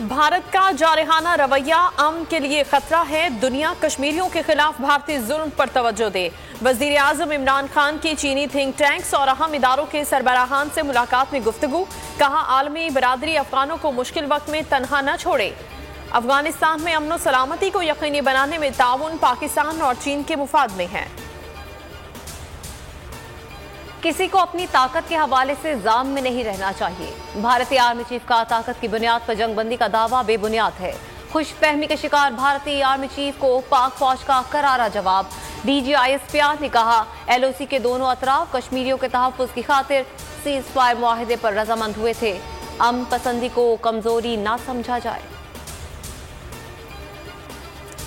भारत का जारहाना रवैया अमन के लिए खतरा है। दुनिया कश्मीरियों के खिलाफ भारतीय जुल्म पर तवज्जो दे। वजीर आजम इमरान खान की चीनी थिंक टैंक्स और अहम इदारों के सरबराहान से मुलाकात में गुफ्तगू। कहा, आलमी बरादरी अफगानों को मुश्किल वक्त में तनहा न छोड़े। अफगानिस्तान में अमन और सलामती को यकीनी बनाने में ताउन पाकिस्तान और चीन के मुफाद में है। किसी को अपनी ताकत के हवाले से जाम में नहीं रहना चाहिए। भारतीय आर्मी चीफ का ताकत की बुनियाद पर जंगबंदी का दावा बेबुनियाद है। खुशफहमी के शिकार भारतीय आर्मी चीफ को पाक फौज का करारा जवाब। DGISPR ने कहा, LOC के दोनों अतराफ कश्मीरियों के तहफ्फुज़ की खातिर सीज फायर मुआहिदे पर रजामंद हुए थे। अमन पसंदी को कमजोरी ना समझा जाए।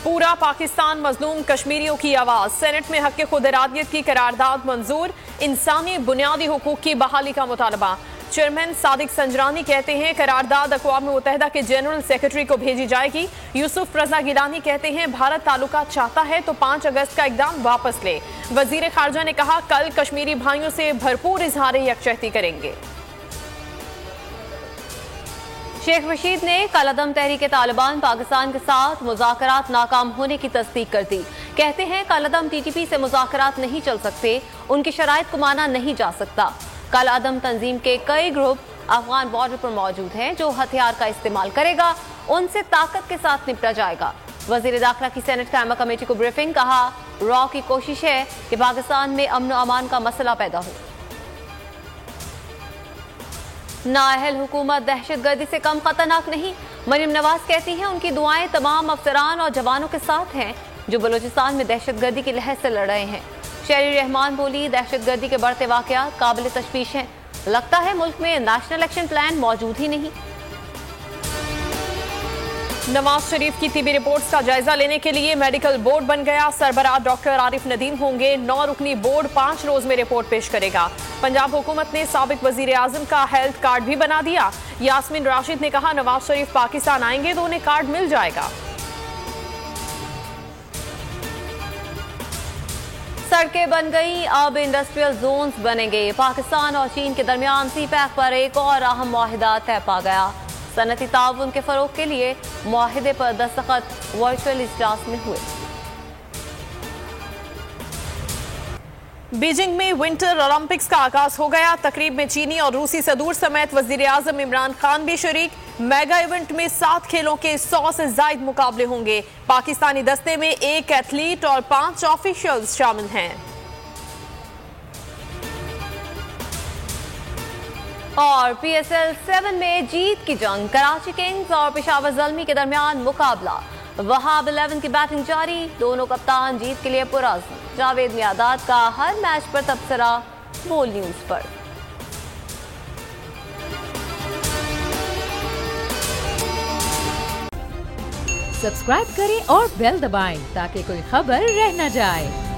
पूरा पाकिस्तान मजलूम कश्मीरियों की आवाज। सेनेट में हक खुद इरादियत की करारदाद मंजूर। इंसानी बुनियादी हुकूक की बहाली का मुतालबा। चेयरमैन सादिक संजरानी कहते हैं, करारदाद अक़वाम मुत्तहिदा के जनरल सेक्रेटरी को भेजी जाएगी। यूसुफ रजा गिलानी कहते हैं, भारत ताल्लुकात चाहता है तो 5 अगस्त का इक़दाम वापस ले। वजीर खारजा ने कहा, कल कश्मीरी भाइयों से भरपूर इजहार यकजहती करेंगे। शेख रशीद ने कलअदम तहरीक तालिबान पाकिस्तान के साथ मुज़ाकरात नाकाम होने की तस्दीक कर दी। कहते हैं, कलअदम TTP से मुज़ाकरात नहीं चल सकते, उनकी शराइत को माना नहीं जा सकता। कलअदम तंजीम के कई ग्रुप अफगान बॉर्डर पर मौजूद हैं। जो हथियार का इस्तेमाल करेगा उनसे ताकत के साथ निपटा जाएगा। वजीर दाखिला की सेनेट कायमा कमेटी को ब्रीफिंग। कहा, रॉ की कोशिश है कि पाकिस्तान में अमन और अमान का मसला पैदा हो। नाअहल हुकूमत दहशतगर्दी से कम खतरनाक नहीं। मरियम नवाज कहती हैं, उनकी दुआएं तमाम अफसरान और जवानों के साथ हैं जो बलूचिस्तान में दहशतगर्दी की लहर से लड़ रहे हैं। शहरी रहमान बोली, दहशतगर्दी के बढ़ते वाकयात काबिल तशवीश हैं। लगता है मुल्क में नेशनल एक्शन प्लान मौजूद ही नहीं। नवाज शरीफ की तिबी रिपोर्ट्स का जायजा लेने के लिए मेडिकल बोर्ड बन गया। सरबराह डॉक्टर आरिफ नदीम होंगे। 9 रुकनी बोर्ड 5 रोज में रिपोर्ट पेश करेगा। पंजाब हुकूमत ने साबिक वजीर आजम का हेल्थ कार्ड भी बना दिया। यास्मीन राशिद ने कहा, नवाज शरीफ पाकिस्तान आएंगे तो उन्हें कार्ड मिल जाएगा। सड़कें बन गई, अब इंडस्ट्रियल जोन्स बनेंगे। पाकिस्तान और चीन के दरमियान CPEC पर एक और अहम मुआहिदा तय पा गया। सनती ताउन के फरोग के लिए मुआहिदे पर दस्तखत वर्चुअल इजलास में हुए। बीजिंग में विंटर ओलंपिक्स का आगाज हो गया। तकरीब में चीनी और रूसी सदूर समेत वजीर आजम इमरान खान भी शरीक। मेगा इवेंट में 7 खेलों के 100 से जायद मुकाबले होंगे। पाकिस्तानी दस्ते में 1 एथलीट और 5 ऑफिशियल्स शामिल हैं। और PSL 7 में जीत की जंग। कराची किंग्स और पेशावर ज़ल्मी के दरमियान मुकाबला। वहाब 11 की बैटिंग जारी। दोनों कप्तान जीत के लिए पुरअज़्म। जावेद मियादाद का हर मैच पर तबसरा बोल न्यूज पर। सब्सक्राइब करें और बेल दबाएं ताकि कोई खबर रह न जाए।